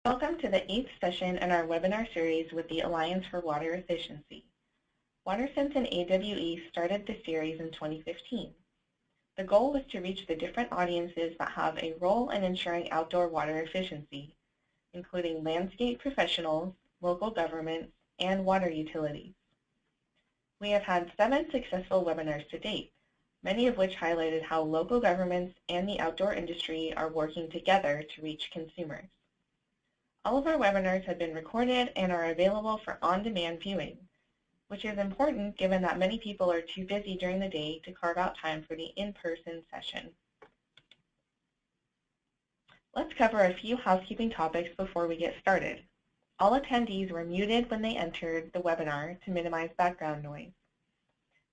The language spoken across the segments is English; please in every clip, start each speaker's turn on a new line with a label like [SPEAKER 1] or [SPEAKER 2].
[SPEAKER 1] Welcome to the 8th session in our webinar series with the Alliance for Water Efficiency. WaterSense and AWE started the series in 2015. The goal was to reach the different audiences that have a role in ensuring outdoor water efficiency, including landscape professionals, local governments, and water utilities. We have had 7 successful webinars to date, many of which highlighted how local governments and the outdoor industry are working together to reach consumers. All of our webinars have been recorded and are available for on-demand viewing, which is important given that many people are too busy during the day to carve out time for the in-person session. Let's cover a few housekeeping topics before we get started. All attendees were muted when they entered the webinar to minimize background noise.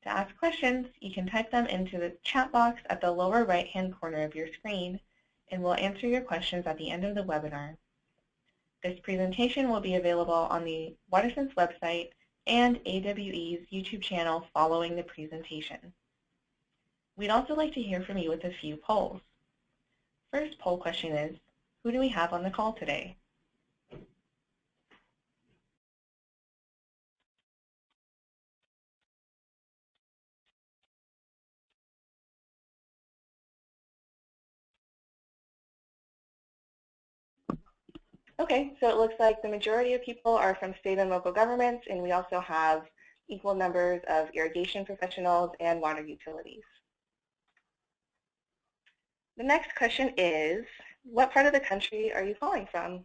[SPEAKER 1] To ask questions, you can type them into the chat box at the lower right-hand corner of your screen, and we'll answer your questions at the end of the webinar. This presentation will be available on the WaterSense website and AWE's YouTube channel following the presentation. We'd also like to hear from you with a few polls. First poll question is, who do we have on the call today? Okay, so it looks like the majority of people are from state and local governments, and we also have equal numbers of irrigation professionals and water utilities. The next question is, what part of the country are you calling from?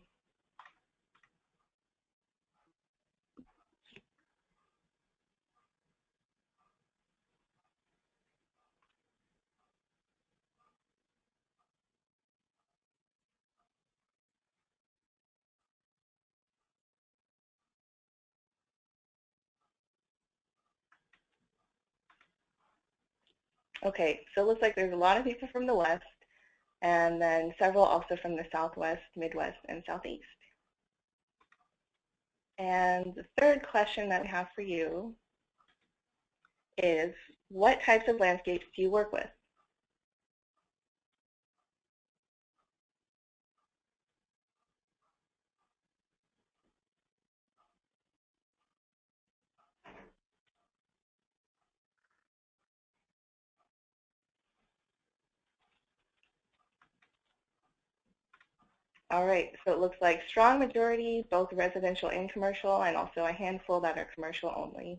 [SPEAKER 1] Okay, so it looks like there's a lot of people from the West, and then several also from the Southwest, Midwest, and Southeast. And the third question that we have for you is, what types of landscapes do you work with? All right, so it looks like strong majority, both residential and commercial, and also a handful that are commercial only.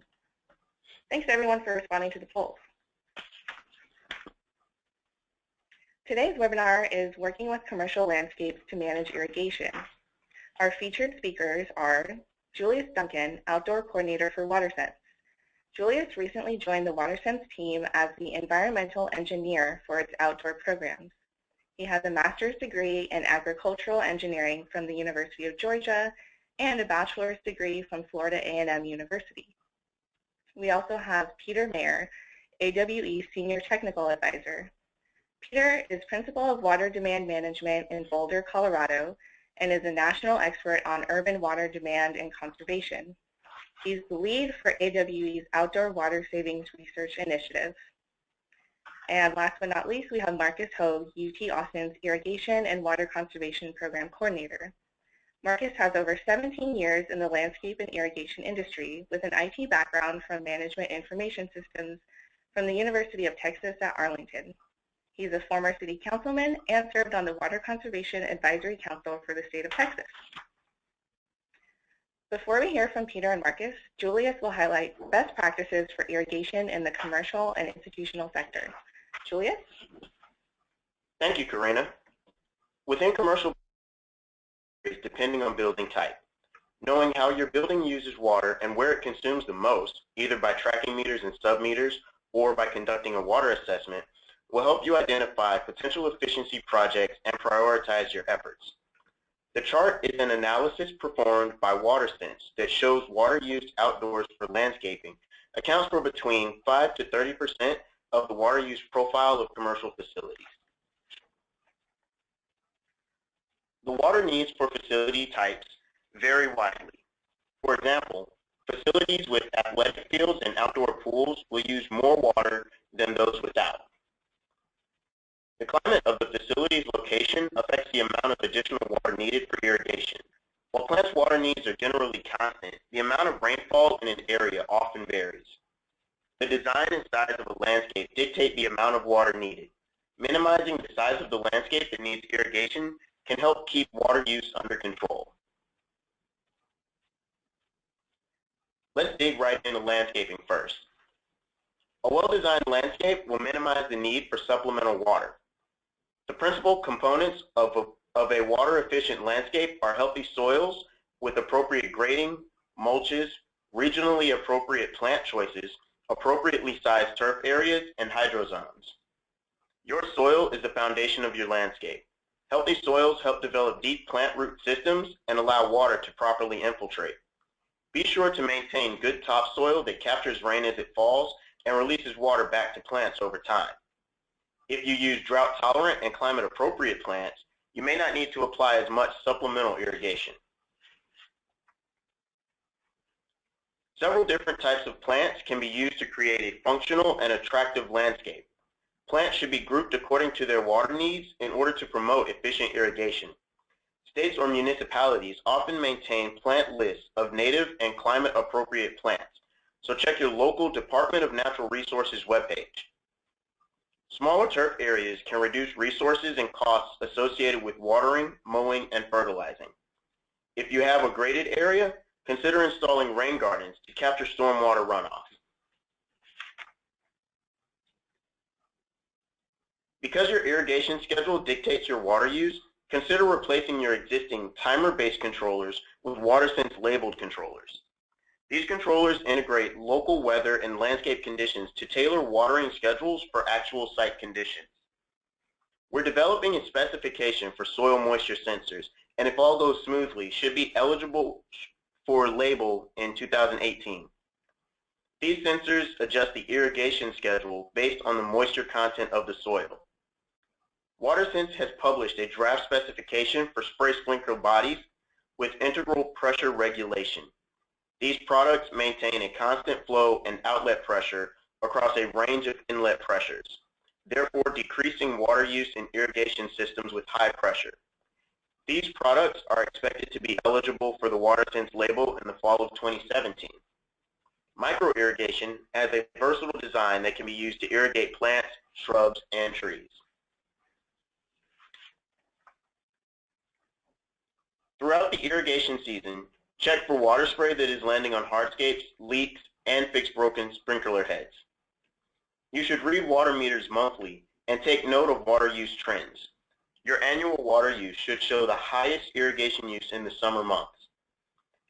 [SPEAKER 1] Thanks everyone for responding to the polls. Today's webinar is Working with Commercial Landscapes to Manage Irrigation. Our featured speakers are Julius Duncan, Outdoor Coordinator for WaterSense. Julius recently joined the WaterSense team as the environmental engineer for its outdoor programs. He has a master's degree in agricultural engineering from the University of Georgia and a bachelor's degree from Florida A&M University. We also have Peter Mayer, AWE Senior Technical Advisor. Peter is Principal of Water Demand Management in Boulder, Colorado, and is a national expert on urban water demand and conservation. He's the lead for AWE's Outdoor Water Savings Research Initiative. And last but not least, we have Marcus Hogue, UT Austin's Irrigation and Water Conservation Program Coordinator. Marcus has over 17 years in the landscape and irrigation industry with an IT background from Management Information Systems from the University of Texas at Arlington. He's a former city councilman and served on the Water Conservation Advisory Council for the state of Texas. Before we hear from Peter and Marcus, Julius will highlight best practices for irrigation in the commercial and institutional sector. Julius?
[SPEAKER 2] Thank you, Karina. Within commercial, depending on building type, knowing how your building uses water and where it consumes the most, either by tracking meters and sub-meters or by conducting a water assessment, will help you identify potential efficiency projects and prioritize your efforts. The chart is an analysis performed by WaterSense that shows water used outdoors for landscaping accounts for between 5 to 30% of the water use profile of commercial facilities. The water needs for facility types vary widely. For example, facilities with athletic fields and outdoor pools will use more water than those without. The climate of the facility's location affects the amount of additional water needed for irrigation, While plants' water needs are generally constant, the amount of rainfall in an area often varies. The design and size of a landscape dictate the amount of water needed. Minimizing the size of the landscape that needs irrigation can help keep water use under control. Let's dig right into landscaping first. A well-designed landscape will minimize the need for supplemental water. The principal components of a water-efficient landscape are healthy soils with appropriate grading, mulches, regionally appropriate plant choices, appropriately sized turf areas, and hydrozones. Your soil is the foundation of your landscape. Healthy soils help develop deep plant root systems and allow water to properly infiltrate. Be sure to maintain good topsoil that captures rain as it falls and releases water back to plants over time. If you use drought-tolerant and climate-appropriate plants, you may not need to apply as much supplemental irrigation. Several different types of plants can be used to create a functional and attractive landscape. Plants should be grouped according to their water needs in order to promote efficient irrigation. States or municipalities often maintain plant lists of native and climate-appropriate plants, so check your local Department of Natural Resources webpage. Smaller turf areas can reduce resources and costs associated with watering, mowing, and fertilizing. If you have a graded area, consider installing rain gardens to capture stormwater runoff. Because your irrigation schedule dictates your water use, consider replacing your existing timer-based controllers with WaterSense labeled controllers. These controllers integrate local weather and landscape conditions to tailor watering schedules for actual site conditions. We're developing a specification for soil moisture sensors, and if all goes smoothly, should be eligible for label in 2018. These sensors adjust the irrigation schedule based on the moisture content of the soil. WaterSense has published a draft specification for spray sprinkler bodies with integral pressure regulation. These products maintain a constant flow and outlet pressure across a range of inlet pressures, therefore decreasing water use in irrigation systems with high pressure. These products are expected to be eligible for the WaterSense label in the fall of 2017. Micro-irrigation has a versatile design that can be used to irrigate plants, shrubs, and trees. Throughout the irrigation season, check for water spray that is landing on hardscapes, leaks, and fix broken sprinkler heads. You should read water meters monthly and take note of water use trends. Your annual water use should show the highest irrigation use in the summer months.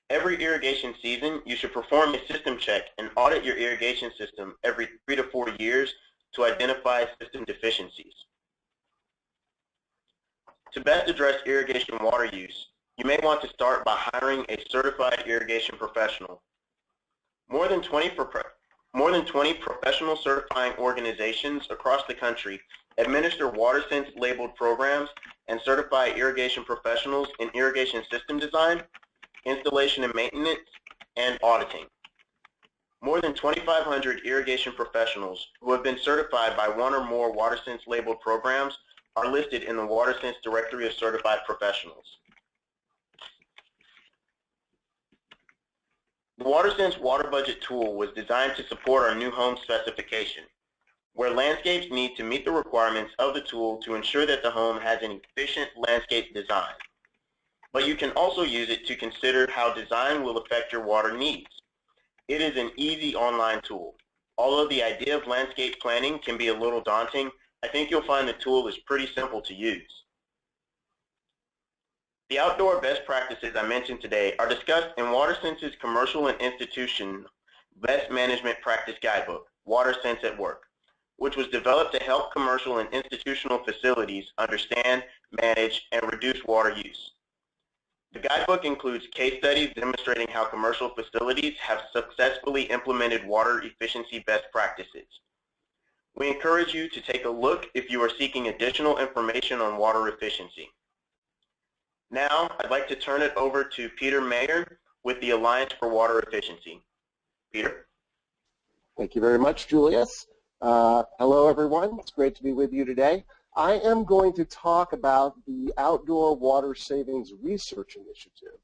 [SPEAKER 2] Every irrigation season, you should perform a system check and audit your irrigation system every 3 to 4 years to identify system deficiencies. To best address irrigation water use, you may want to start by hiring a certified irrigation professional. More than 20 professional certifying organizations across the country administer WaterSense labeled programs and certify irrigation professionals in irrigation system design, installation and maintenance, and auditing. More than 2,500 irrigation professionals who have been certified by one or more WaterSense labeled programs are listed in the WaterSense Directory of Certified Professionals. The WaterSense Water Budget tool was designed to support our new home specification, where landscapes need to meet the requirements of the tool to ensure that the home has an efficient landscape design. But you can also use it to consider how design will affect your water needs. It is an easy online tool. Although the idea of landscape planning can be a little daunting, I think you'll find the tool is pretty simple to use. The outdoor best practices I mentioned today are discussed in WaterSense's Commercial and Institution Best Management Practice Guidebook, WaterSense at Work, which was developed to help commercial and institutional facilities understand, manage, and reduce water use. The guidebook includes case studies demonstrating how commercial facilities have successfully implemented water efficiency best practices. We encourage you to take a look if you are seeking additional information on water efficiency. Now, I'd like to turn it over to Peter Mayer with the Alliance for Water Efficiency. Peter?
[SPEAKER 3] Thank you very much, Julius. Hello, everyone. It's great to be with you today. I am going to talk about the Outdoor Water Savings Research Initiative.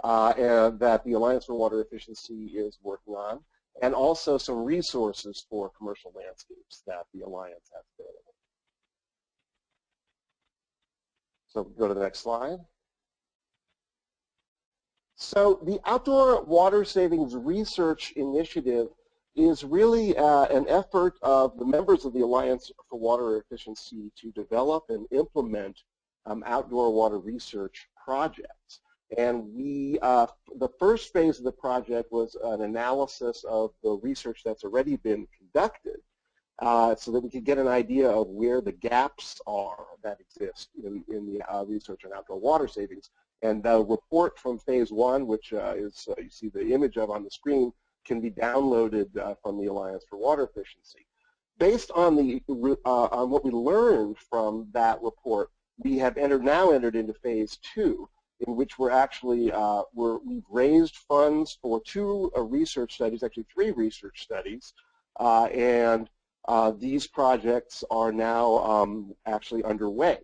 [SPEAKER 3] and that the Alliance for Water Efficiency is working on, and also some resources for commercial landscapes that the Alliance has available. So go to the next slide. So the Outdoor Water Savings Research Initiative is really an effort of the members of the Alliance for Water Efficiency to develop and implement outdoor water research projects. And the first phase of the project was an analysis of the research that's already been conducted, so that we could get an idea of where the gaps are that exist in the research on outdoor water savings. And the report from phase one, which is you see the image of on the screen, can be downloaded from the Alliance for Water Efficiency. Based on on what we learned from that report, we have now entered into phase two, in which we're actually we've raised funds for two research studies, actually 3 research studies, and these projects are now actually underway.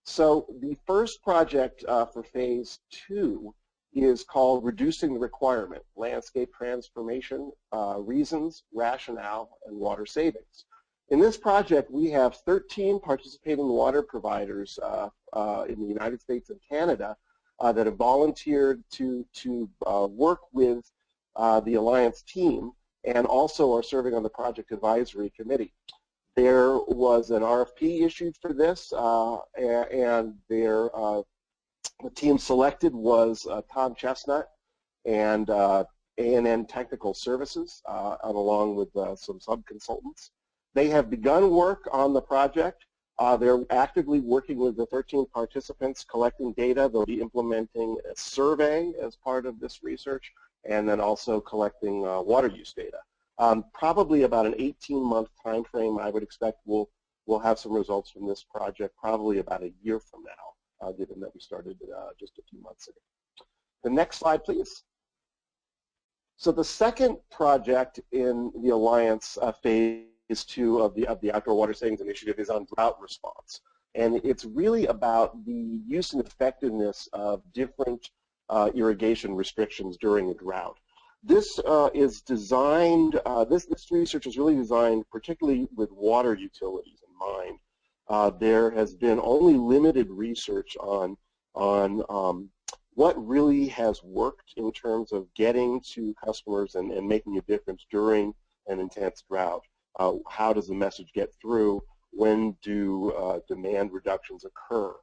[SPEAKER 3] So the first project for phase 2 is called Reducing the Requirement: Landscape Transformation, Reasons, Rationale, and Water Savings. In this project, we have 13 participating water providers in the United States and Canada that have volunteered to work with the Alliance team, and also are serving on the project advisory committee. There was an RFP issued for this, and the team selected was Tom Chestnut and A&N Technical Services, along with some sub-consultants. They have begun work on the project. They're actively working with the 13 participants, collecting data. They'll be implementing a survey as part of this research, and then also collecting water use data. Probably about an 18-month time frame, I would expect we'll have some results from this project probably about a year from now, given that we started just a few months ago. The next slide, please. So the second project in the Alliance phase 2 of the Outdoor Water Savings Initiative is on drought response. And it's really about the use and effectiveness of different irrigation restrictions during a drought. This is designed, this research is really designed particularly with water utilities in mind. There has been only limited research on what really has worked in terms of getting to customers and making a difference during an intense drought. How does the message get through? When do demand reductions occur?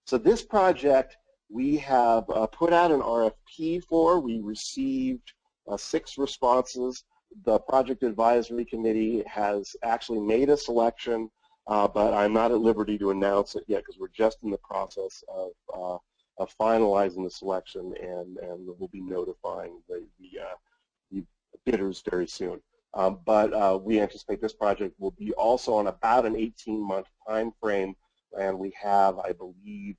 [SPEAKER 3] So this project we have put out an RFP for. We received 6 responses. The project advisory committee has actually made a selection, but I'm not at liberty to announce it yet because we're just in the process of finalizing the selection, and we'll be notifying the bidders very soon. But we anticipate this project will be also on about an 18-month time frame, and we have, I believe,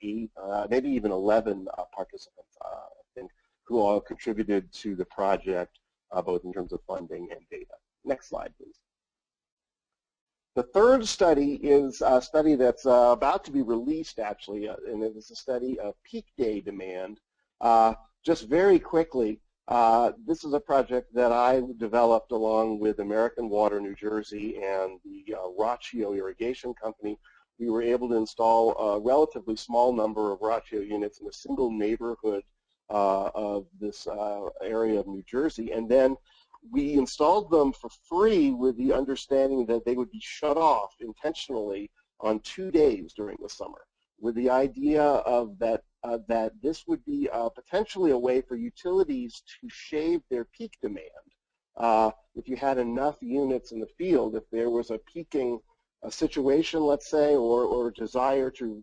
[SPEAKER 3] 8, maybe even 11 participants, I think, who all contributed to the project, both in terms of funding and data. Next slide, please. The third study is a study that's about to be released, actually, and it is a study of peak day demand. Just very quickly, this is a project that I developed along with American Water New Jersey and the Roccio Irrigation Company. We were able to install a relatively small number of Roccio units in a single neighborhood of this area of New Jersey, and then we installed them for free with the understanding that they would be shut off intentionally on 2 days during the summer, with the idea of that this would be potentially a way for utilities to shave their peak demand. If you had enough units in the field, if there was a peaking situation, let's say, or desire to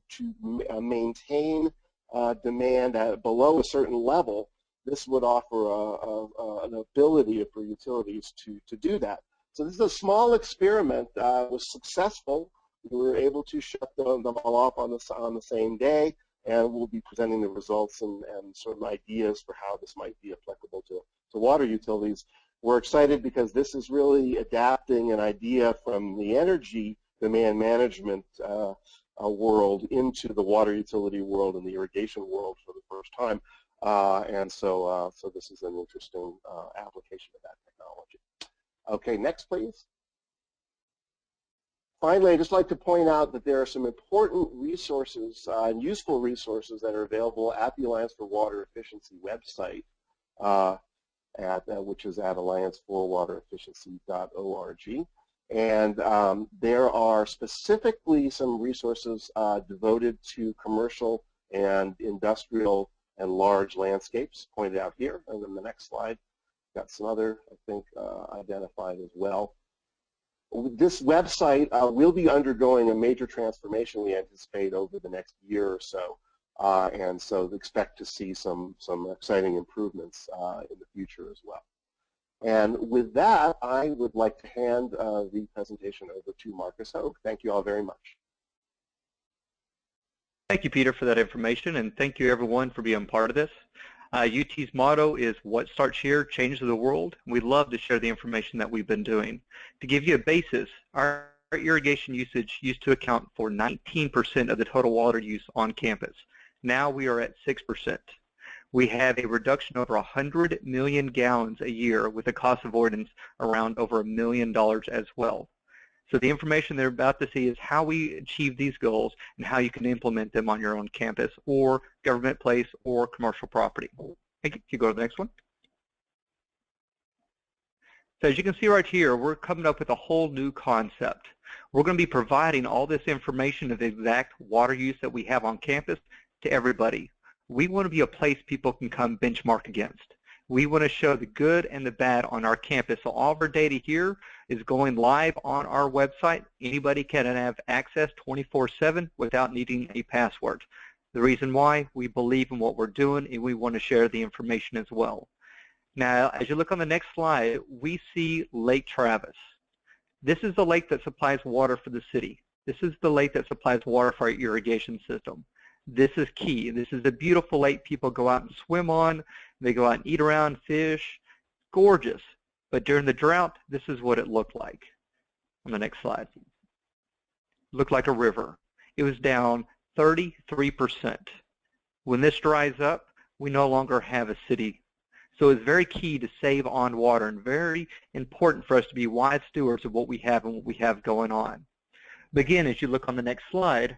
[SPEAKER 3] maintain demand below a certain level, this would offer an ability for utilities to do that. So this is a small experiment. Was successful. We were able to shut them all off on the same day, and we'll be presenting the results and sort of ideas for how this might be applicable to water utilities. We're excited because this is really adapting an idea from the energy demand management world into the water utility world and the irrigation world for the first time. And so this is an interesting application of that technology. Okay, next please. Finally, I'd just like to point out that there are some important resources and useful resources that are available at the Alliance for Water Efficiency website, which is at allianceforwaterefficiency.org. And there are specifically some resources devoted to commercial and industrial and large landscapes pointed out here. And then the next slide, got some other, I think, identified as well. This website will be undergoing a major transformation, we anticipate, over the next year or so. And so expect to see some exciting improvements in the future as well. And with that, I would like to hand the presentation over to Marcus Hogue. Thank you all very much.
[SPEAKER 4] Thank you, Peter, for that information, and thank you, everyone, for being part of this. UT's motto is what starts here changes the world. We love to share the information that we've been doing. To give you a basis, our irrigation usage used to account for 19% of the total water use on campus. Now we are at 6%. We have a reduction of over 100 million gallons a year with a cost avoidance around over $1 million as well. So the information they're about to see is how we achieve these goals and how you can implement them on your own campus or government place or commercial property. Thank you. Can you go to the next one? So as you can see right here, we're coming up with a whole new concept. We're going to be providing all this information of the exact water use that we have on campus to everybody. We want to be a place people can come benchmark against. We want to show the good and the bad on our campus. So all of our data here is going live on our website. Anybody can have access 24/7 without needing a password. The reason why, we believe in what we're doing and we want to share the information as well. Now, as you look on the next slide, we see Lake Travis. This is the lake that supplies water for the city. This is the lake that supplies water for our irrigation system. This is key. This is a beautiful lake people go out and swim on. They go out and eat around, fish. Gorgeous. But during the drought, this is what it looked like. On the next slide. It looked like a river. It was down 33%. When this dries up, we no longer have a city. So it's very key to save on water and very important for us to be wise stewards of what we have and what we have going on. But again, as you look on the next slide,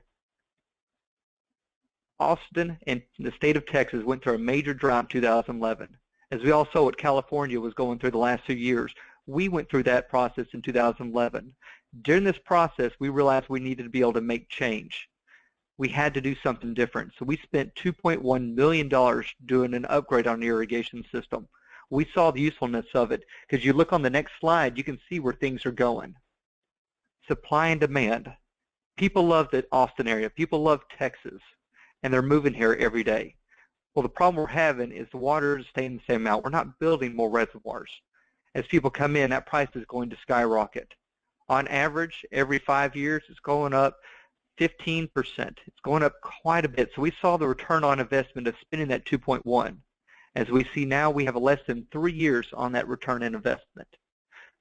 [SPEAKER 4] Austin and the state of Texas went through a major drought in 2011. As we all saw what California was going through the last 2 years, we went through that process in 2011. During this process, we realized we needed to be able to make change. We had to do something different. So we spent $2.1 million doing an upgrade on the irrigation system. We saw the usefulness of it because you look on the next slide, you can see where things are going. Supply and demand. People love the Austin area. People love Texas. And they're moving here every day. Well, the problem we're having is the water is staying the same amount. We're not building more reservoirs. As people come in, that price is going to skyrocket. On average, every 5 years, it's going up 15%. It's going up quite a bit. So we saw the return on investment of spending that 2.1. As we see now, we have less than 3 years on that return on investment.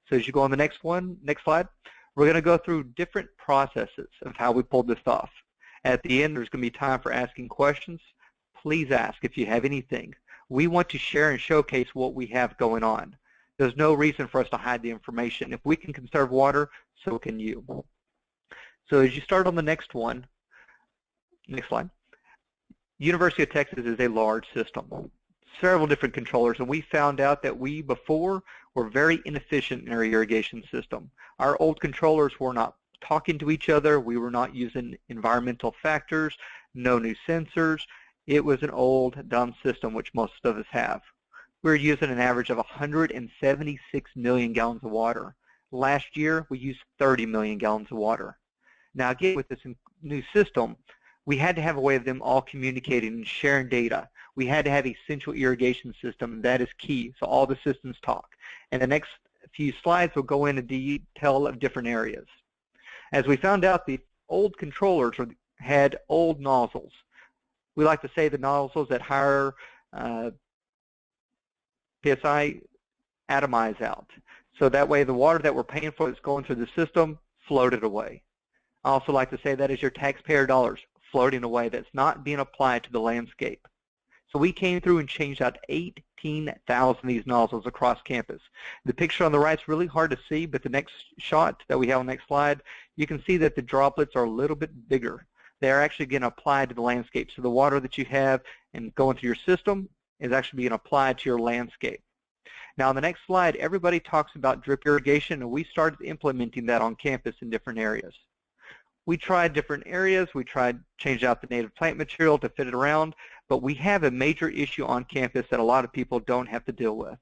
[SPEAKER 4] So as you go on the next slide, we're going to go through different processes of how we pulled this off. At the end, there's going to be time for asking questions. Please ask if you have anything. We want to share and showcase what we have going on. There's no reason for us to hide the information. If we can conserve water, so can you. So as you start on the next one, next slide, University of Texas is a large system, several different controllers, and we found out that we before were very inefficient in our irrigation system. Our old controllers were not talking to each other. We were not using environmental factors, no new sensors. It was an old, dumb system, which most of us have. We were using an average of 176 million gallons of water. Last year, we used 30 million gallons of water. Now, again, with this new system, we had to have a way of them all communicating and sharing data. We had to have a central irrigation system. That is key, so all the systems talk. And the next few slides will go into detail of different areas. As we found out, the old controllers had old nozzles. We like to say the nozzles at higher PSI atomize out. So that way the water that we're paying for that's going through the system floated away. I also like to say that is your taxpayer dollars floating away that's not being applied to the landscape. So we came through and changed out 18,000 of these nozzles across campus. The picture on the right is really hard to see, but the next shot that we have on the next slide, you can see that the droplets are a little bit bigger. They're actually getting applied to the landscape. So the water that you have and going through your system is actually being applied to your landscape. Now on the next slide, everybody talks about drip irrigation, and we started implementing that on campus in different areas. We tried different areas. We tried changing out the native plant material to fit it around, but we have a major issue on campus that a lot of people don't have to deal with.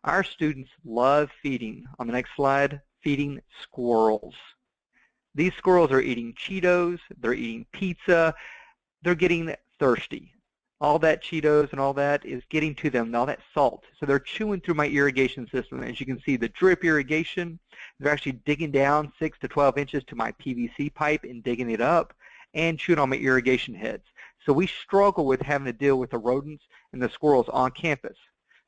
[SPEAKER 4] Our students love feeding, on the next slide, feeding squirrels. These squirrels are eating Cheetos, they're eating pizza, they're getting thirsty. All that Cheetos and all that is getting to them, and all that salt. So they're chewing through my irrigation system. As you can see, the drip irrigation, they're actually digging down 6 to 12 inches to my PVC pipe and digging it up and chewing on my irrigation heads. So we struggle with having to deal with the rodents and the squirrels on campus.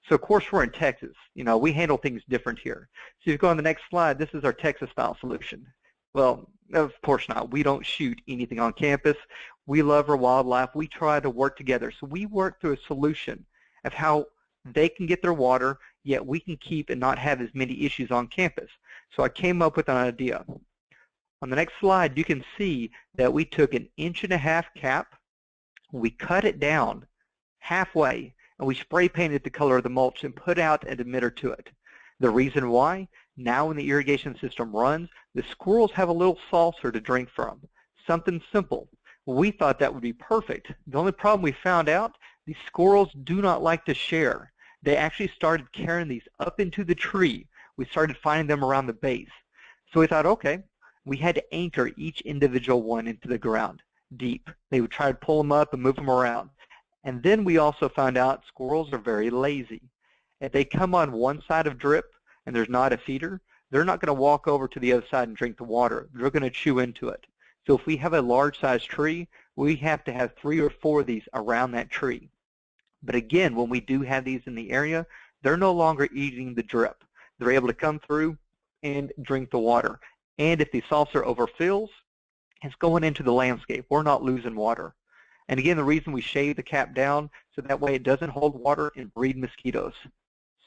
[SPEAKER 4] So of course we're in Texas. You know, we handle things different here. So if you go on the next slide, this is our Texas-style solution. Well, of course not. We don't shoot anything on campus. We love our wildlife. We try to work together. So we work through a solution of how they can get their water, yet we can keep and not have as many issues on campus. So I came up with an idea. On the next slide, you can see that we took an 1.5-inch cap, we cut it down halfway, and we spray painted the color of the mulch and put out an emitter to it. The reason why? Now when the irrigation system runs, the squirrels have a little saucer to drink from. Something simple. We thought that would be perfect. The only problem we found out, these squirrels do not like to share. They actually started carrying these up into the tree. We started finding them around the base. So we thought, okay, we had to anchor each individual one into the ground deep. They would try to pull them up and move them around. And then we also found out squirrels are very lazy. If they come on one side of drip and there's not a feeder, they're not going to walk over to the other side and drink the water. They're going to chew into it. So if we have a large-sized tree, we have to have 3 or 4 of these around that tree. But again, when we do have these in the area, they're no longer eating the drip. They're able to come through and drink the water. And if the saucer overfills, it's going into the landscape. We're not losing water. And again, the reason we shave the cap down, so that way it doesn't hold water and breed mosquitoes.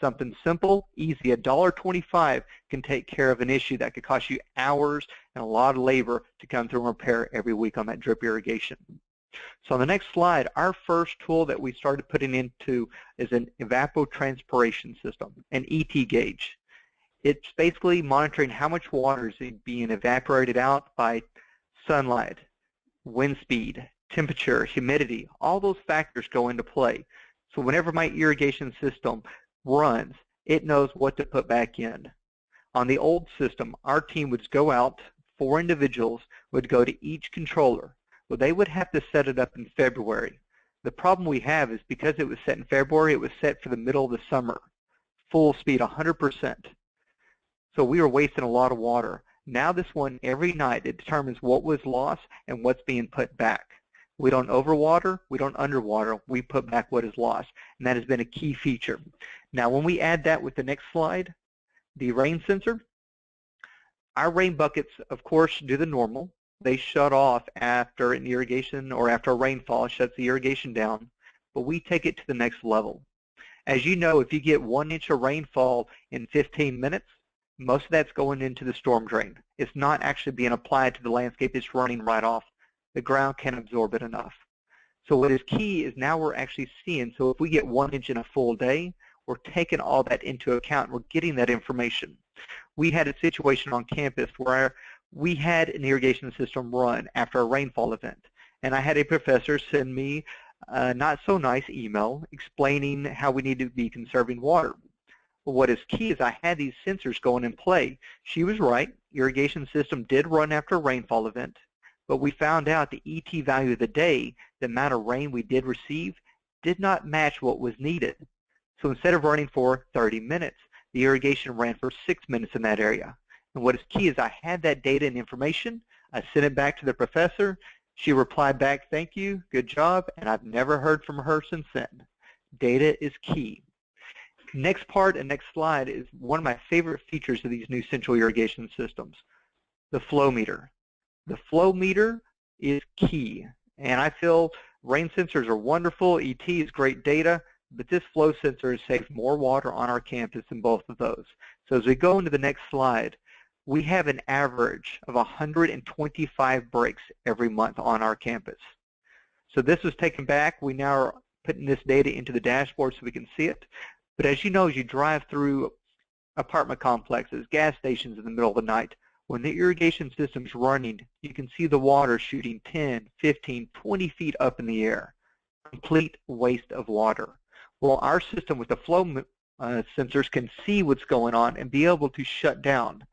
[SPEAKER 4] Something simple, easy. $1.25 can take care of an issue that could cost you hours and a lot of labor to come through and repair every week on that drip irrigation. So on the next slide, our first tool that we started putting into is an evapotranspiration system, an ET gauge. It's basically monitoring how much water is being evaporated out by sunlight, wind speed, temperature, humidity. All those factors go into play. So whenever my irrigation system runs, it knows what to put back in. On the old system, our team would go out, 4 individuals would go to each controller. Well, they would have to set it up in February. The problem we have is because it was set in February, it was set for the middle of the summer, full speed, 100%. So we were wasting a lot of water. Now this one, every night, it determines what was lost and what's being put back. We don't overwater, we don't underwater, we put back what is lost, and that has been a key feature. Now when we add that with the next slide, the rain sensor, our rain buckets, of course, do the normal. They shut off after an irrigation or after a rainfall, shuts the irrigation down, but we take it to the next level. As you know, if you get 1 inch of rainfall in 15 minutes, most of that's going into the storm drain. It's not actually being applied to the landscape, it's running right off. The ground can't absorb it enough. So what is key is now we're actually seeing, so if we get 1 inch in a full day, we're taking all that into account. We're getting that information. We had a situation on campus where we had an irrigation system run after a rainfall event, and I had a professor send me a not so nice email explaining how we need to be conserving water. But what is key is I had these sensors going in play. She was right. Irrigation system did run after a rainfall event, but we found out the ET value of the day, the amount of rain we did receive, did not match what was needed. So instead of running for 30 minutes, the irrigation ran for 6 minutes in that area. And what is key is I had that data and information. I sent it back to the professor. She replied back, thank you, good job, and I've never heard from her since then. Data is key. Next part and next slide is one of my favorite features of these new central irrigation systems, the flow meter. The flow meter is key, and I feel Rain sensors are wonderful, ET is great data, but this flow sensor has saved more water on our campus than both of those. So as we go into the next slide, we have an average of 125 breaks every month on our campus. So this was taken back. We now are putting this data into the dashboard so we can see it. But as you know, as you drive through apartment complexes, gas stations in the middle of the night, when the irrigation system's running, you can see the water shooting 10, 15, 20 feet up in the air. Complete waste of water. Well, our system with the flow sensors can see what's going on and be able to shut down.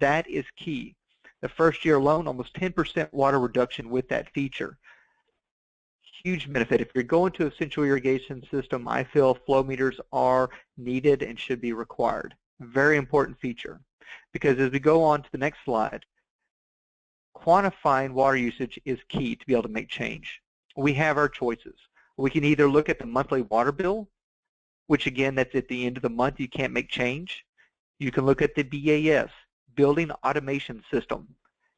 [SPEAKER 4] That is key. The first year alone, almost 10% water reduction with that feature. Huge benefit. If you're going to a central irrigation system, I feel flow meters are needed and should be required. Very important feature. Because as we go on to the next slide, quantifying water usage is key to be able to make change. We have our choices. We can either look at the monthly water bill, which again, that's at the end of the month, you can't make change. You can look at the BAS, Building Automation System,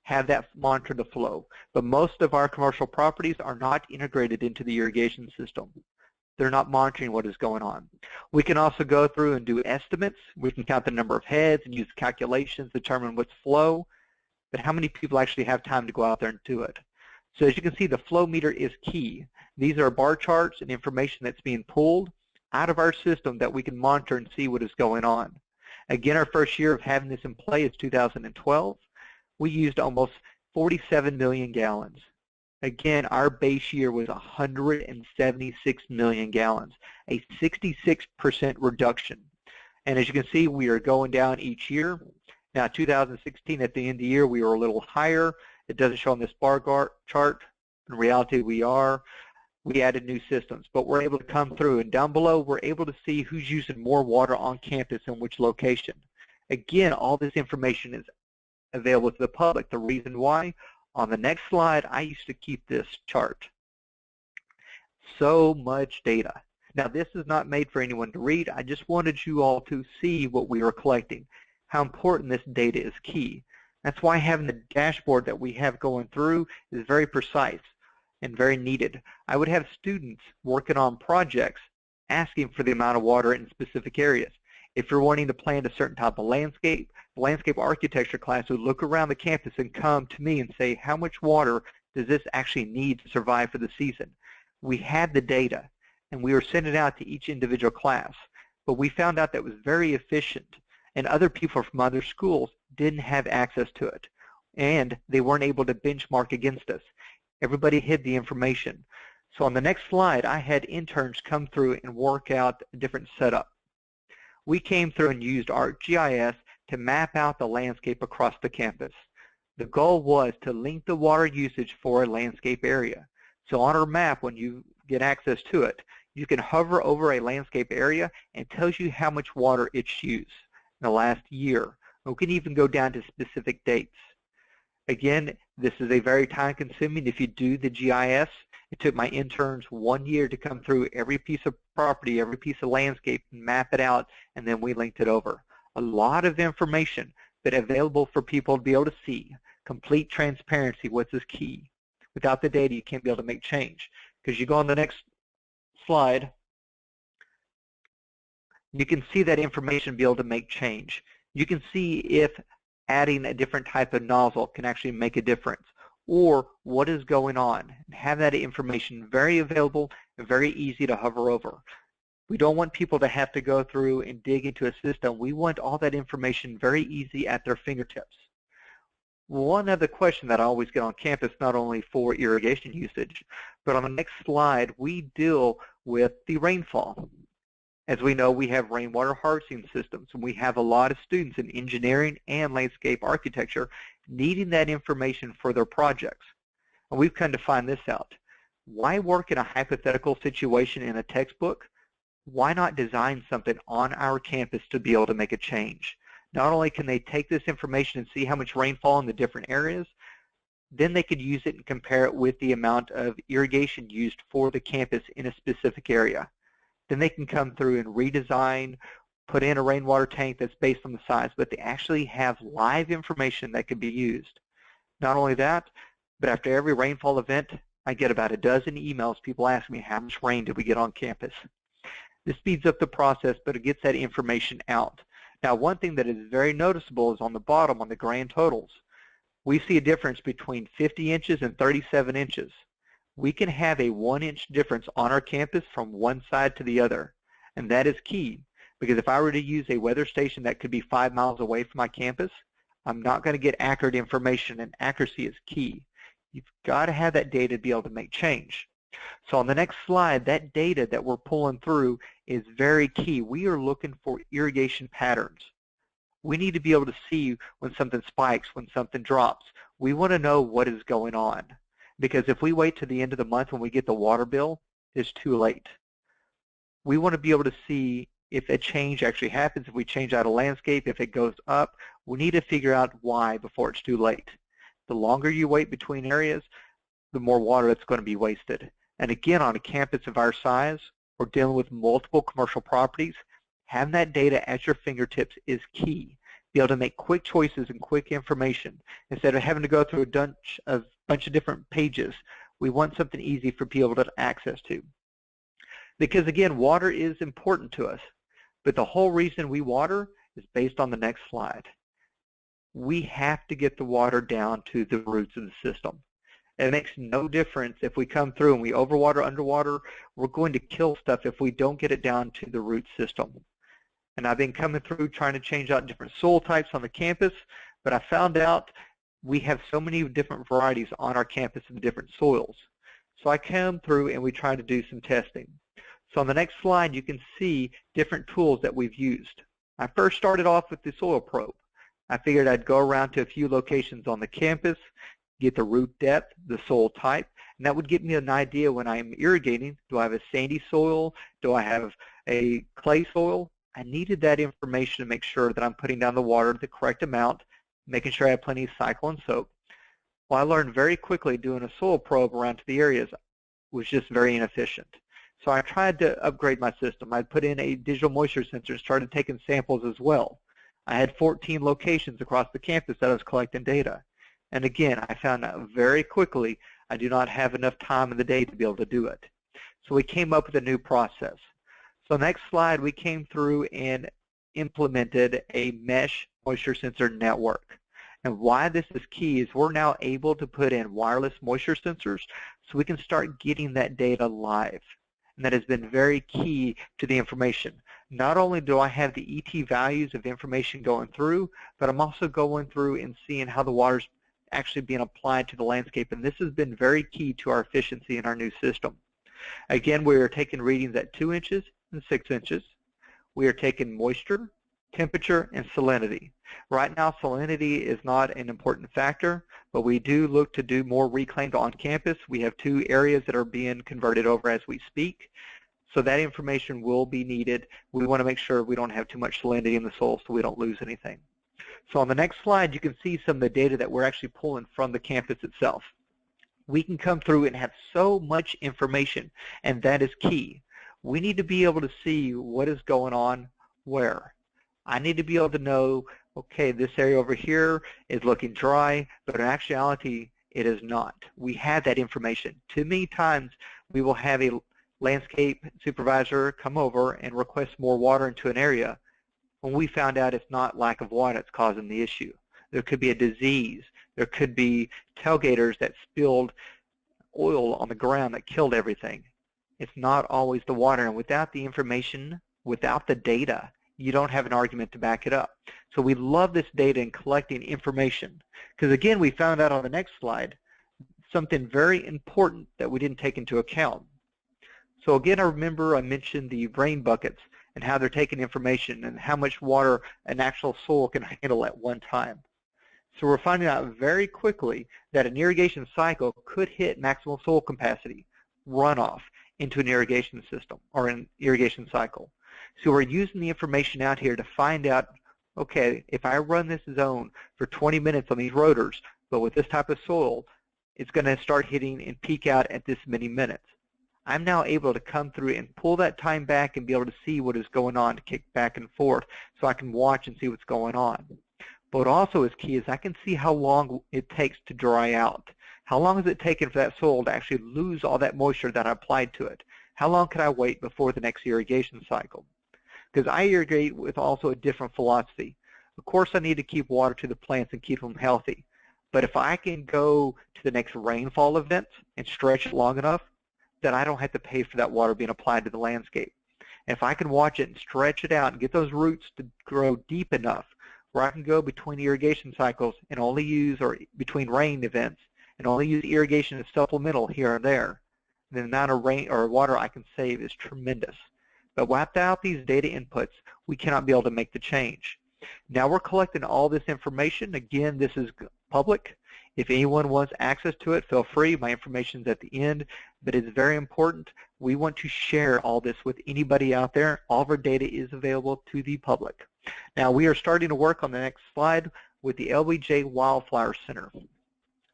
[SPEAKER 4] have that monitor the flow. But most of our commercial properties are not integrated into the irrigation system. They're not monitoring what is going on. We can also go through and do estimates. We can count the number of heads and use calculations, determine what's flow, but how many people actually have time to go out there and do it? So as you can see, the flow meter is key. These are bar charts and information that's being pulled out of our system that we can monitor and see what is going on. Again, our first year of having this in play is 2012. We used almost 47 million gallons. Again, our base year was 176 million gallons, a 66% reduction. And as you can see, we are going down each year. Now, 2016, at the end of the year, we were a little higher. It doesn't show on this bar chart. In reality, we added new systems, but we're able to come through. And down below, we're able to see who's using more water on campus and which location. Again, all this information is available to the public. The reason why, on the next slide, I used to keep this chart. So much data. Now, this is not made for anyone to read. I just wanted you all to see what we were collecting, how important this data is key. That's why having the dashboard that we have going through is very precise and very needed. I would have students working on projects asking for the amount of water in specific areas. If you're wanting to plant a certain type of landscape architecture class would look around the campus and come to me and say, how much water does this actually need to survive for the season? We had the data, and we were sending it out to each individual class, but we found out that was very efficient, and other people from other schools didn't have access to it, and they weren't able to benchmark against us. Everybody hid the information. So on the next slide, I had interns come through and work out a different setup. We came through and used ArcGIS to map out the landscape across the campus. The goal was to link the water usage for a landscape area. So on our map, when you get access to it, you can hover over a landscape area and it tells you how much water it's used in the last year. We can even go down to specific dates. Again, this is a very time-consuming. If you do the GIS, it took my interns 1 year to come through every piece of property, every piece of landscape, and map it out, and then we linked it over. A lot of information, but available for people to be able to see. Complete transparency, what's is key. Without the data, you can't be able to make change. Because you go on the next slide, you can see that information be able to make change. You can see if adding a different type of nozzle can actually make a difference, or what is going on. Have that information very available and very easy to hover over. We don't want people to have to go through and dig into a system. We want all that information very easy at their fingertips. One other question that I always get on campus, not only for irrigation usage, but on the next slide, we deal with the rainfall. As we know, we have rainwater harvesting systems, and we have a lot of students in engineering and landscape architecture needing that information for their projects. And we've come to find this out. Why work in a hypothetical situation in a textbook? Why not design something on our campus to be able to make a change? Not only can they take this information and see how much rainfall in the different areas, then they could use it and compare it with the amount of irrigation used for the campus in a specific area. Then they can come through and redesign, put in a rainwater tank that's based on the size, but they actually have live information that could be used. Not only that, but after every rainfall event, I get about a dozen emails, people ask me how much rain did we get on campus. This speeds up the process, but it gets that information out. Now, one thing that is very noticeable is on the bottom, on the grand totals. We see a difference between 50 inches and 37 inches. We can have a 1-inch difference on our campus from one side to the other, and that is key, because if I were to use a weather station that could be 5 miles away from my campus, I'm not going to get accurate information, and accuracy is key. You've got to have that data to be able to make change. So on the next slide, that data that we're pulling through is very key. We are looking for irrigation patterns. We need to be able to see when something spikes, when something drops. We want to know what is going on, because if we wait to the end of the month when we get the water bill, it's too late. We want to be able to see if a change actually happens, if we change out a landscape, if it goes up. We need to figure out why before it's too late. The longer you wait between areas, the more water that's going to be wasted. And again, on a campus of our size, we're dealing with multiple commercial properties. Having that data at your fingertips is key. Be able to make quick choices and quick information. Instead of having to go through a bunch of different pages, we want something easy for people to have access to. Because again, water is important to us, but the whole reason we water is based on the next slide. We have to get the water down to the roots of the system. It makes no difference if we come through and we overwater, underwater. We're going to kill stuff if we don't get it down to the root system. And I've been coming through trying to change out different soil types on the campus, but I found out we have so many different varieties on our campus of different soils. So I come through and we try to do some testing. So on the next slide, you can see different tools that we've used. I first started off with the soil probe. I figured I'd go around to a few locations on the campus, get the root depth, the soil type, and that would give me an idea when I'm irrigating. Do I have a sandy soil? Do I have a clay soil? I needed that information to make sure that I'm putting down the water the correct amount, making sure I have plenty of cycle and soap. Well, I learned very quickly doing a soil probe around to the areas was just very inefficient. So I tried to upgrade my system. I put in a digital moisture sensor and started taking samples as well. I had 14 locations across the campus that I was collecting data. And again, I found out very quickly I do not have enough time in the day to be able to do it. So we came up with a new process. So next slide, we came through and implemented a mesh moisture sensor network. And why this is key is we're now able to put in wireless moisture sensors so we can start getting that data live. And that has been very key to the information. Not only do I have the ET values of information going through, but I'm also going through and seeing how the water's actually being applied to the landscape. And this has been very key to our efficiency in our new system. Again, we are taking readings at 2 inches and 6 inches. We are taking moisture, temperature, and salinity. Right now, salinity is not an important factor, but we do look to do more reclaimed on campus. We have 2 areas that are being converted over as we speak. So that information will be needed. We want to make sure we don't have too much salinity in the soil so we don't lose anything. So on the next slide, you can see some of the data that we're actually pulling from the campus itself. We can come through and have so much information, and that is key. We need to be able to see what is going on where. I need to be able to know, okay, this area over here is looking dry, but in actuality, it is not. We have that information. Too many times, we will have a landscape supervisor come over and request more water into an area when we found out it's not lack of water that's causing the issue. There could be a disease. There could be tailgaters that spilled oil on the ground that killed everything. It's not always the water, and without the information, without the data, you don't have an argument to back it up. So we love this data and collecting information, because again, we found out on the next slide something very important that we didn't take into account. So again, I remember I mentioned the rain buckets and how they're taking information and how much water an actual soil can handle at one time. So we're finding out very quickly that an irrigation cycle could hit maximum soil capacity runoff into an irrigation system or an irrigation cycle. So we're using the information out here to find out, okay, if I run this zone for 20 minutes on these rotors, but with this type of soil, it's going to start hitting and peak out at this many minutes. I'm now able to come through and pull that time back and be able to see what is going on, to kick back and forth so I can watch and see what's going on. But what also is key is I can see how long it takes to dry out, How long has it taken for that soil to actually lose all that moisture that I applied to it? How long can I wait before the next irrigation cycle? Because I irrigate with also a different philosophy. Of course, I need to keep water to the plants and keep them healthy. But if I can go to the next rainfall event and stretch it long enough, then I don't have to pay for that water being applied to the landscape. And if I can watch it and stretch it out and get those roots to grow deep enough where I can go between irrigation cycles and only use, or between rain events, and only use irrigation as supplemental here and there, the amount of rain or water I can save is tremendous. But without these data inputs, we cannot be able to make the change. Now we're collecting all this information. Again, this is public. If anyone wants access to it, feel free. My information is at the end, but it's very important. We want to share all this with anybody out there. All of our data is available to the public. Now we are starting to work on the next slide with the LBJ Wildflower Center.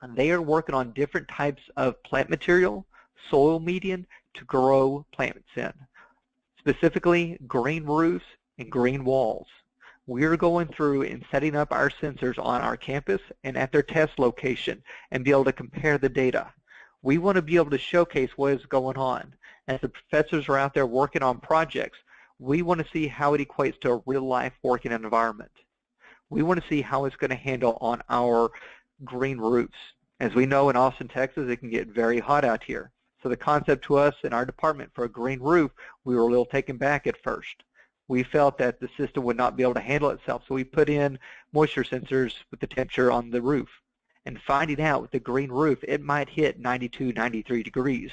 [SPEAKER 4] And they are working on different types of plant material, soil medium to grow plants in, specifically green roofs and green walls. We're going through and setting up our sensors on our campus and at their test location and be able to compare the data. We want to be able to showcase what is going on. As the professors are out there working on projects, we want to see how it equates to a real-life working environment. We want to see how it's going to handle on our green roofs. As we know, in Austin, Texas, it can get very hot out here. So the concept to us in our department for a green roof, we were a little taken back at first. We felt that the system would not be able to handle itself, so we put in moisture sensors with the temperature on the roof. And finding out with the green roof, it might hit 92, 93 degrees,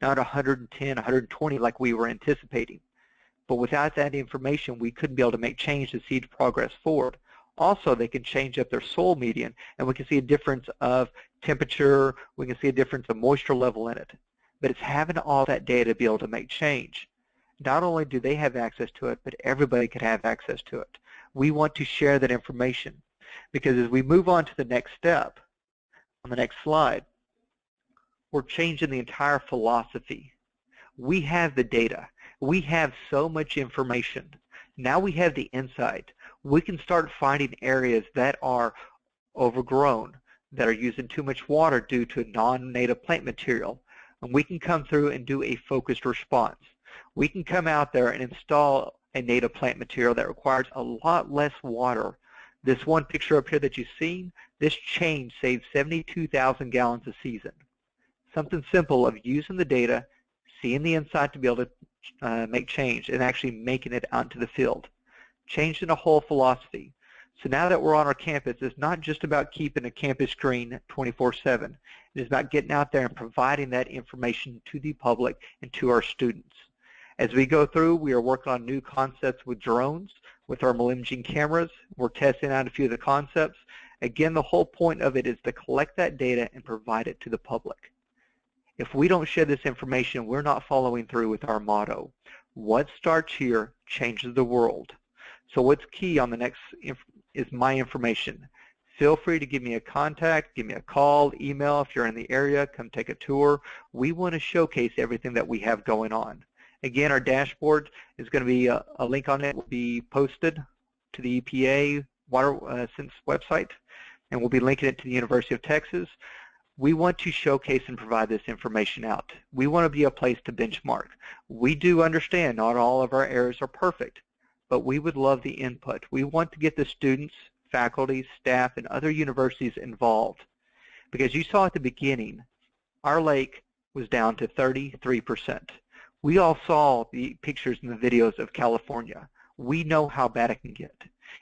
[SPEAKER 4] not 110, 120 like we were anticipating. But without that information, we couldn't be able to make change to see progress forward. Also, they can change up their soil medium, and we can see a difference of temperature, we can see a difference of moisture level in it. But it's having all that data to be able to make change. Not only do they have access to it, but everybody can have access to it. We want to share that information, because as we move on to the next step, on the next slide, we're changing the entire philosophy. We have the data. We have so much information. Now we have the insight. We can start finding areas that are overgrown, that are using too much water due to non-native plant material, and we can come through and do a focused response. We can come out there and install a native plant material that requires a lot less water. This one picture up here that you've seen, this change saves 72,000 gallons a season. Something simple of using the data, seeing the insight to be able to make change, and actually making it out into the field. Changing the whole philosophy. So now that we're on our campus, it's not just about keeping a campus green 24/7. It is about getting out there and providing that information to the public and to our students. As we go through, we are working on new concepts with drones, with thermal imaging cameras. We're testing out a few of the concepts. Again, the whole point of it is to collect that data and provide it to the public. If we don't share this information, we're not following through with our motto. What starts here changes the world. So what's key on the next is my information. Feel free to give me a contact, give me a call, email if you're in the area, come take a tour. We want to showcase everything that we have going on. Again, our dashboard is going to be a link on it will be posted to the EPA WaterSense website, and we'll be linking it to the University of Texas. We want to showcase and provide this information out. We want to be a place to benchmark. We do understand not all of our areas are perfect, but we would love the input. We want to get the students, faculty, staff, and other universities involved. Because you saw at the beginning, our lake was down to 33%. We all saw the pictures and the videos of California. We know how bad it can get.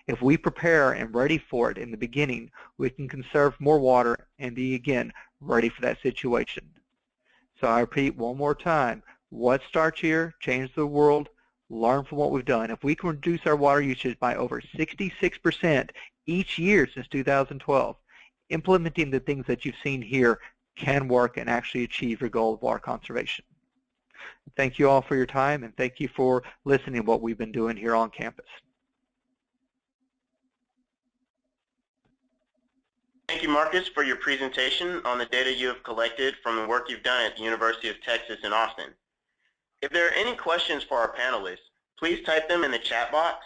[SPEAKER 4] If we prepare and ready for it in the beginning, we can conserve more water and be, again, ready for that situation. So I repeat one more time, what starts here, change the world, learn from what we've done. If we can reduce our water usage by over 66% each year since 2012, implementing the things that you've seen here can work and actually achieve your goal of water conservation. Thank you all for your time, and thank you for listening to what we've been doing here on campus.
[SPEAKER 2] Thank you, Marcus, for your presentation on the data you have collected from the work you've done at the University of Texas in Austin. If there are any questions for our panelists, please type them in the chat box.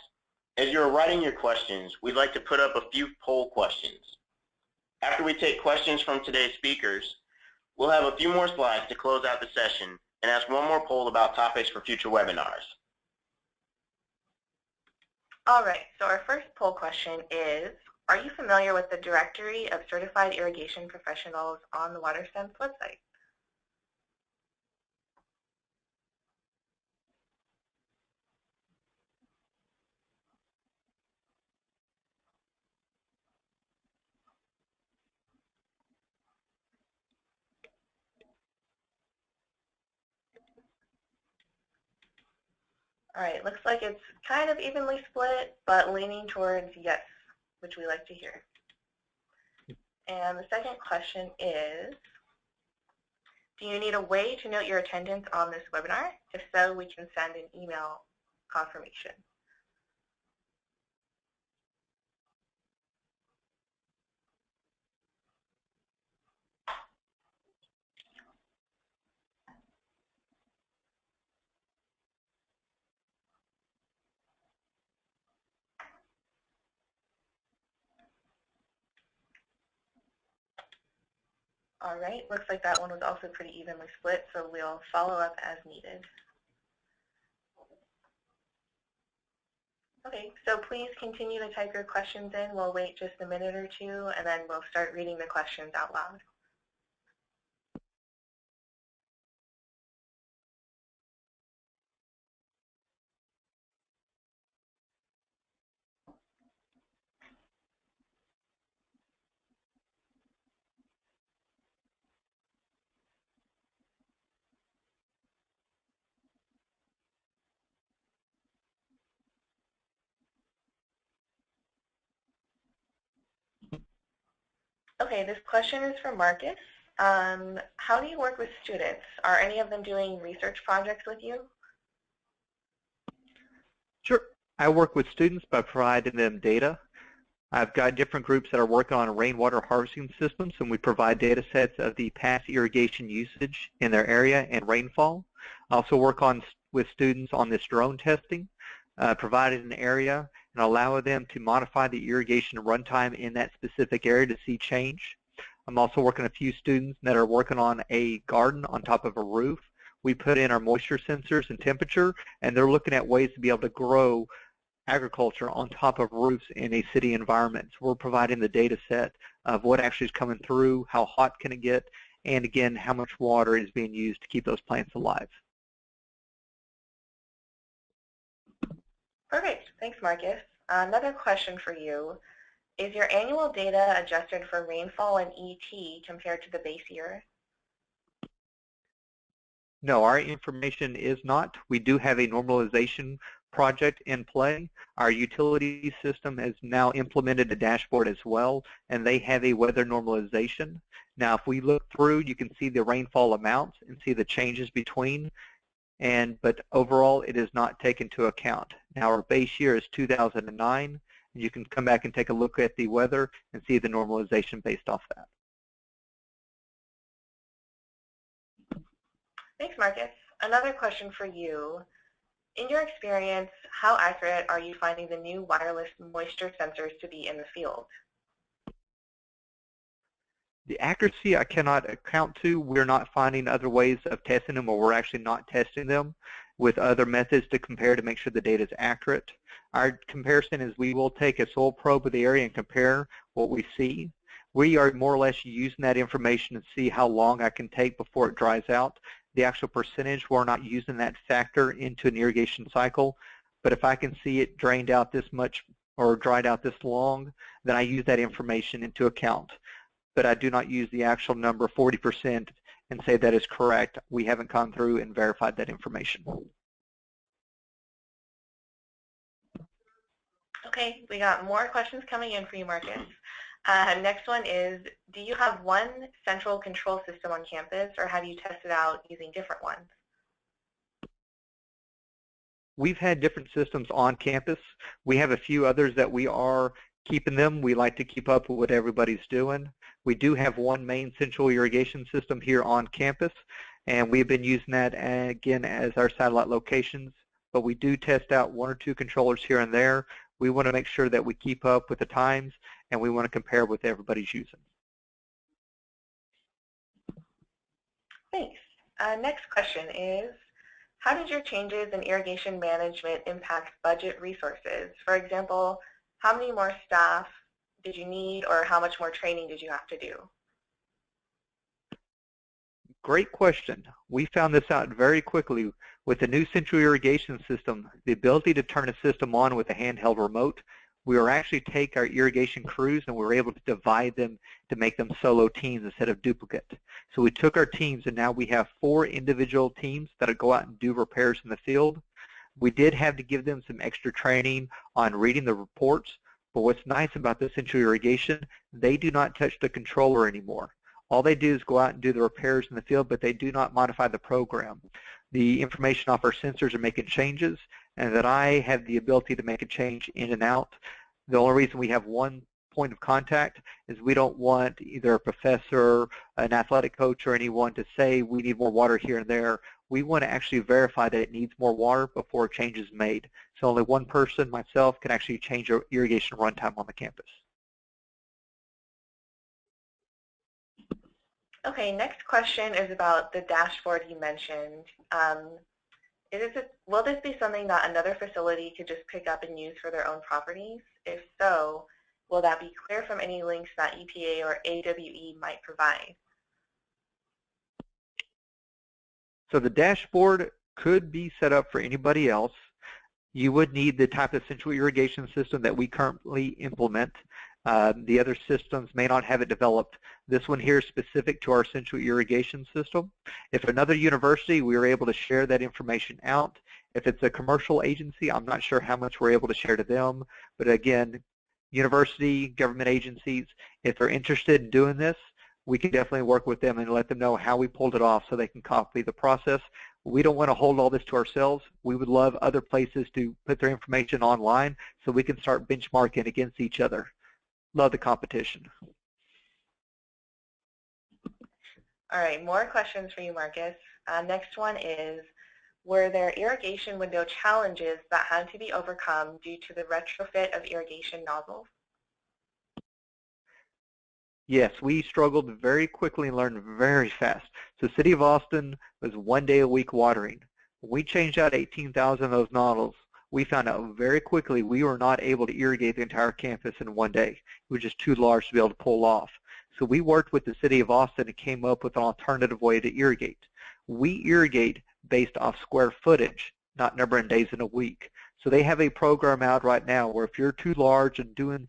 [SPEAKER 2] As you're writing your questions, we'd like to put up a few poll questions. After we take questions from today's speakers, We'll have a few more slides to close out the session and ask one more poll about topics for future webinars.
[SPEAKER 1] All right, so our first poll question is, are you familiar with the directory of certified irrigation professionals on the WaterSense website? All right, looks like it's kind of evenly split, but leaning towards yes, which we like to hear. And the second question is, do you need a way to note your attendance on this webinar? If so, we can send an email confirmation. All right, looks like that one was also pretty evenly split, so we'll follow up as needed. Okay, so please continue to type your questions in. We'll wait just a minute or two, and then we'll start reading the questions out loud. Okay, this question is for Marcus. How do you work with students? Are any of them doing research projects with you?
[SPEAKER 4] Sure. I work with students by providing them data. I've got different groups that are working on rainwater harvesting systems, and we provide data sets of the past irrigation usage in their area and rainfall. I also work with students on this drone testing, providing an area and allow them to modify the irrigation runtime in that specific area to see change. I'm also working with a few students that are working on a garden on top of a roof. We put in our moisture sensors and temperature, and they're looking at ways to be able to grow agriculture on top of roofs in a city environment. So we're providing the data set of what actually is coming through, how hot can it get, and again, how much water is being used to keep those plants alive.
[SPEAKER 1] Perfect. Thanks, Marcus. Another question for you. Is your annual data adjusted for rainfall and ET compared to the base year?
[SPEAKER 4] No, our information is not. We do have a normalization project in play. Our utility system has now implemented a dashboard as well, and they have a weather normalization. Now, if we look through, you can see the rainfall amounts and see the changes between, but overall, it is not taken into account. Now, our base year is 2009, and you can come back and take a look at the weather and see the normalization based off that.
[SPEAKER 1] Thanks, Marcus. Another question for you. In your experience, how accurate are you finding the new wireless moisture sensors to be in the field?
[SPEAKER 4] The accuracy I cannot account to. We're not finding other ways of testing them, or we're actually not testing them with other methods to compare to make sure the data is accurate. Our comparison is we will take a soil probe of the area and compare what we see. We are more or less using that information to see how long I can take before it dries out. The actual percentage, we're not using that factor into an irrigation cycle, but if I can see it drained out this much or dried out this long, then I use that information into account. But I do not use the actual number 40% and say that is correct. We haven't gone through and verified that information.
[SPEAKER 1] Okay, we got more questions coming in for you, Marcus. Next one is, do you have one central control system on campus, or have you tested out using different ones?
[SPEAKER 4] We've had different systems on campus. We have a few others that we are keeping them. We like to keep up with what everybody's doing. We do have one main central irrigation system here on campus, and we've been using that again as our satellite locations, but we do test out one or two controllers here and there. We want to make sure that we keep up with the times, and we want to compare what everybody's using.
[SPEAKER 1] Thanks. Next question is, how did your changes in irrigation management impact budget resources? For example, how many more staff did you need, or how much more training did you have to do?
[SPEAKER 4] Great question. We found this out very quickly. With the new central irrigation system, the ability to turn a system on with a handheld remote, we were actually take our irrigation crews and we were able to divide them to make them solo teams instead of duplicate. So we took our teams and now we have 4 individual teams that go out and do repairs in the field. We did have to give them some extra training on reading the reports, but what's nice about the central irrigation, they do not touch the controller anymore. All they do is go out and do the repairs in the field, but they do not modify the program. The information off our sensors are making changes, and that I have the ability to make a change in and out. The only reason we have one point of contact is we don't want either a professor, an athletic coach, or anyone to say we need more water here and there. We want to actually verify that it needs more water before a change is made. So only one person, myself, can actually change our irrigation runtime on the campus.
[SPEAKER 1] Okay, next question is about the dashboard you mentioned. Will this be something that another facility could just pick up and use for their own properties? If so, will that be clear from any links that EPA or AWE might provide?
[SPEAKER 4] So the dashboard could be set up for anybody else. You would need the type of central irrigation system that we currently implement. The other systems may not have it developed. This one here is specific to our central irrigation system. If another university, we are able to share that information out. If it's a commercial agency, I'm not sure how much we're able to share to them. But again, university, government agencies, if they're interested in doing this, we can definitely work with them and let them know how we pulled it off so they can copy the process. We don't want to hold all this to ourselves. We would love other places to put their information online so we can start benchmarking against each other. Love the competition.
[SPEAKER 1] All right, more questions for you, Marcus. Next one is, were there irrigation window challenges that had to be overcome due to the retrofit of irrigation nozzles?
[SPEAKER 4] Yes, we struggled very quickly and learned very fast. So City of Austin was 1 day a week watering. When we changed out 18,000 of those nozzles, we found out very quickly we were not able to irrigate the entire campus in 1 day. It was just too large to be able to pull off. So we worked with the City of Austin and came up with an alternative way to irrigate. We irrigate based off square footage, not number of days in a week. So they have a program out right now where if you're too large and doing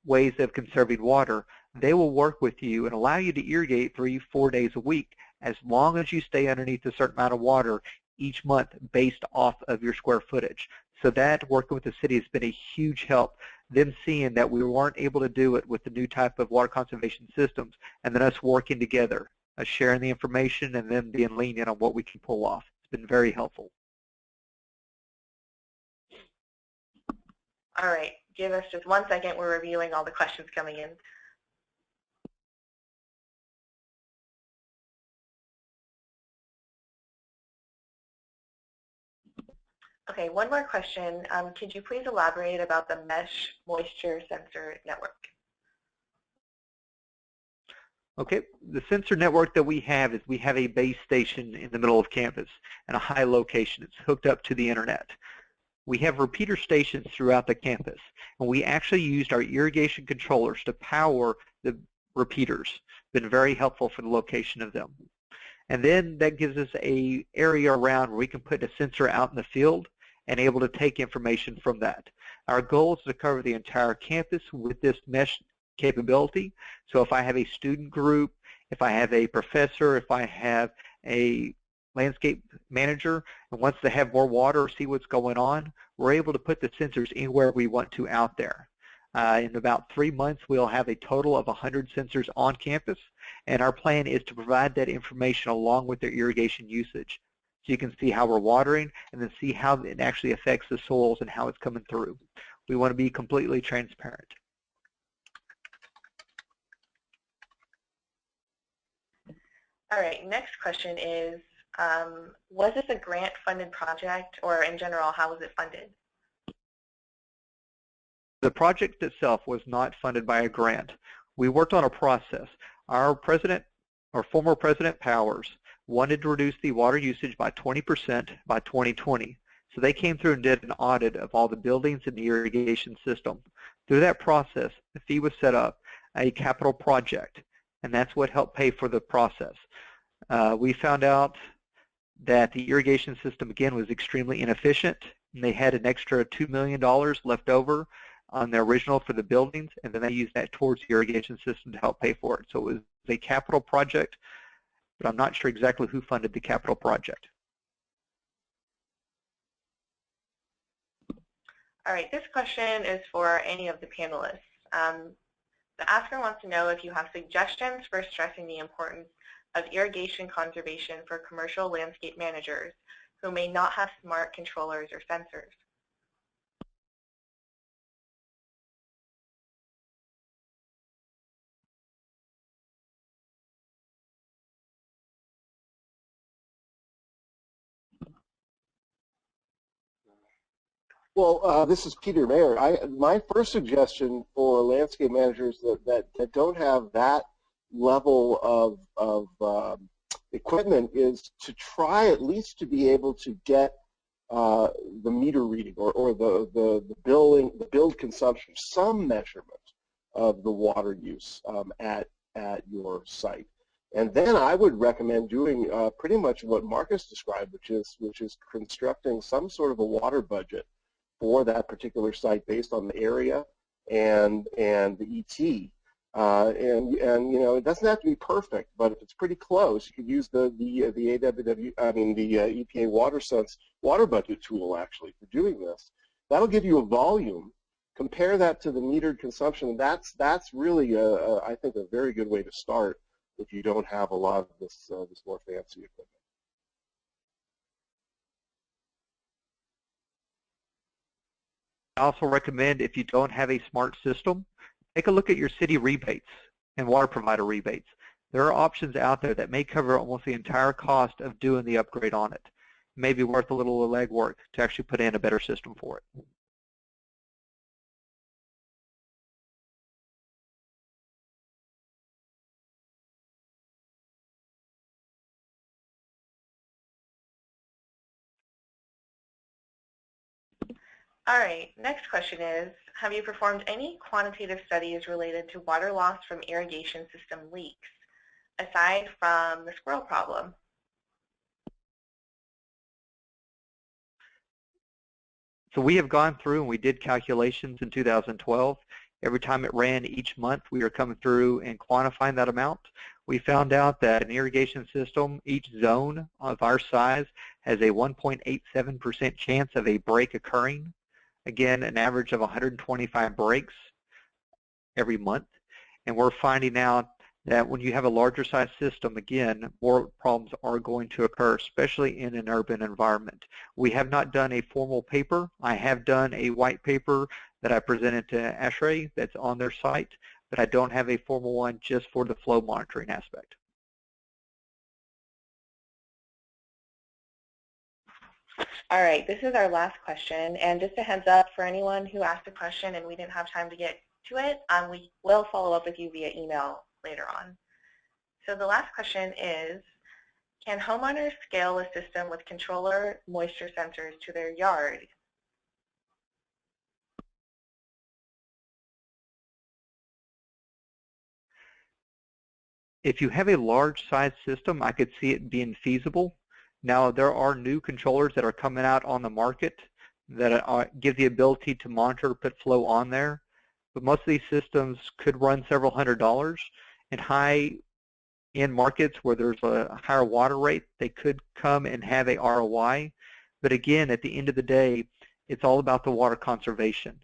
[SPEAKER 4] ways of conserving water, they will work with you and allow you to irrigate 3-4 days a week as long as you stay underneath a certain amount of water each month based off of your square footage. So that, working with the city, has been a huge help. Them seeing that we weren't able to do it with the new type of water conservation systems, and then us working together, sharing the information, and then being lenient on what we can pull off. It's been very helpful.
[SPEAKER 1] All right, give us just 1 second. We're reviewing all the questions coming in. Okay, one more question. Could you please elaborate about the mesh moisture sensor network?
[SPEAKER 4] Okay, the sensor network that we have is we have a base station in the middle of campus and a high location. It's hooked up to the internet. We have repeater stations throughout the campus, and we actually used our irrigation controllers to power the repeaters. Been very helpful for the location of them. And then that gives us an area around where we can put a sensor out in the field and able to take information from that. Our goal is to cover the entire campus with this mesh capability. So if I have a student group, if I have a professor, if I have a landscape manager and wants to have more water or see what's going on, we're able to put the sensors anywhere we want to out there. In about 3 months, we'll have a total of 100 sensors on campus, and our plan is to provide that information along with their irrigation usage. So you can see how we're watering and then see how it actually affects the soils and how it's coming through. We want to be completely transparent.
[SPEAKER 1] All right, next question is, was this a grant-funded project, or in general, how was it funded?
[SPEAKER 4] The project itself was not funded by a grant. We worked on a process. Our president, or former President Powers, wanted to reduce the water usage by 20% by 2020. So they came through and did an audit of all the buildings in the irrigation system. Through that process, the fee was set up a capital project, and that's what helped pay for the process. We found out that the irrigation system, again, was extremely inefficient, and they had an extra $2 million left over on their original for the buildings, and then they used that towards the irrigation system to help pay for it. So it was a capital project, but I'm not sure exactly who funded the capital project.
[SPEAKER 1] All right, this question is for any of the panelists. The asker wants to know if you have suggestions for stressing the importance of irrigation conservation for commercial landscape managers who may not have smart controllers or sensors.
[SPEAKER 3] Well, this is Peter Mayer. My first suggestion for landscape managers that don't have that level of equipment is to try at least to be able to get the meter reading or the build consumption, some measurement of the water use at your site. And then I would recommend doing pretty much what Marcus described, which is constructing some sort of a water budget for that particular site based on the area and the ET. And you know, it doesn't have to be perfect, but if it's pretty close, you could use the EPA WaterSense water budget tool actually for doing this. That'll give you a volume. Compare that to the metered consumption. That's really I think a very good way to start if you don't have a lot of this more fancy equipment.
[SPEAKER 4] I also recommend, if you don't have a smart system, take a look at your city rebates and water provider rebates. There are options out there that may cover almost the entire cost of doing the upgrade on it. It may be worth a little legwork to actually put in a better system for it.
[SPEAKER 1] All right, next question is, have you performed any quantitative studies related to water loss from irrigation system leaks, aside from the squirrel problem?
[SPEAKER 4] So we have gone through and we did calculations in 2012. Every time it ran each month, we were coming through and quantifying that amount. We found out that an irrigation system, each zone of our size, has a 1.87% chance of a break occurring. Again, an average of 125 breaks every month. And we're finding out that when you have a larger size system, again, more problems are going to occur, especially in an urban environment. We have not done a formal paper. I have done a white paper that I presented to ASHRAE that's on their site, but I don't have a formal one just for the flow monitoring aspect.
[SPEAKER 1] All right, this is our last question, and just a heads up for anyone who asked a question and we didn't have time to get to it, we will follow up with you via email later on. So the last question is, can homeowners scale a system with controller moisture sensors to their yard?
[SPEAKER 4] If you have a large size system, I could see it being feasible. Now, there are new controllers that are coming out on the market that give the ability to monitor put flow on there, but most of these systems could run several $100s. In high-end markets where there's a higher water rate, they could come and have a ROI. But again, at the end of the day, it's all about the water conservation.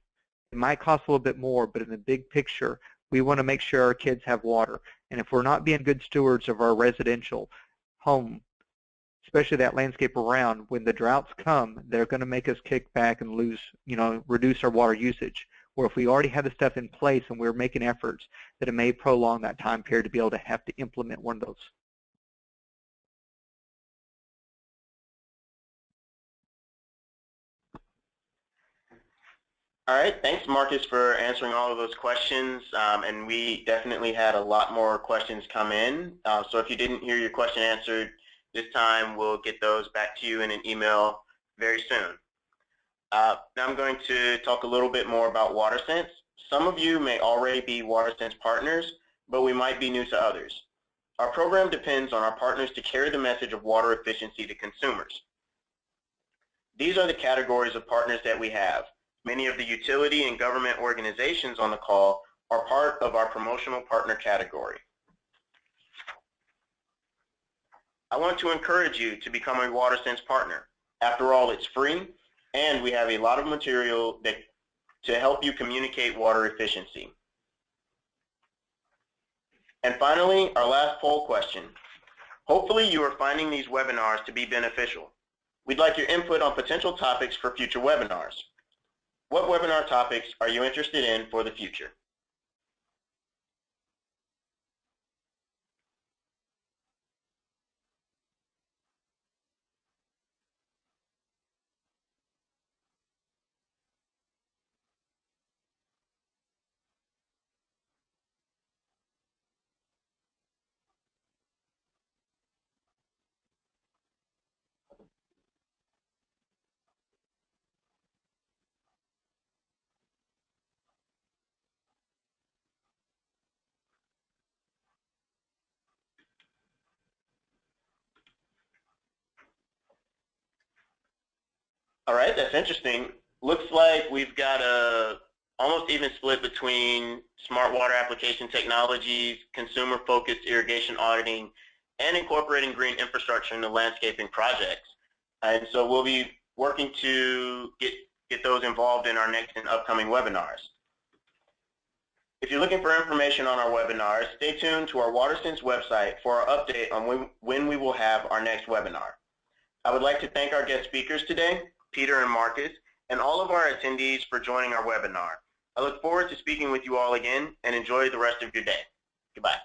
[SPEAKER 4] It might cost a little bit more, but in the big picture, we want to make sure our kids have water. And if we're not being good stewards of our residential home, especially that landscape around, when the droughts come, they're going to make us kick back and reduce our water usage. Or if we already have the stuff in place and we're making efforts, that it may prolong that time period to be able to have to implement one of those.
[SPEAKER 2] All right, thanks Marcus for answering all of those questions, and we definitely had a lot more questions come in. So if you didn't hear your question answered, this time. We'll get those back to you in an email very soon. Now I'm going to talk a little bit more about WaterSense. Some of you may already be WaterSense partners, but we might be new to others. Our program depends on our partners to carry the message of water efficiency to consumers. These are the categories of partners that we have. Many of the utility and government organizations on the call are part of our promotional partner category. I want to encourage you to become a WaterSense partner. After all, it's free, and we have a lot of material to help you communicate water efficiency. And finally, our last poll question. Hopefully you are finding these webinars to be beneficial. We'd like your input on potential topics for future webinars. What webinar topics are you interested in for the future? All right, that's interesting. Looks like we've got a almost even split between smart water application technologies, consumer-focused irrigation auditing, and incorporating green infrastructure into landscaping projects. And so we'll be working to get those involved in our next and upcoming webinars. If you're looking for information on our webinars, stay tuned to our WaterSense website for our update on when we will have our next webinar. I would like to thank our guest speakers today, Peter and Marcus, and all of our attendees for joining our webinar. I look forward to speaking with you all again, and enjoy the rest of your day. Goodbye.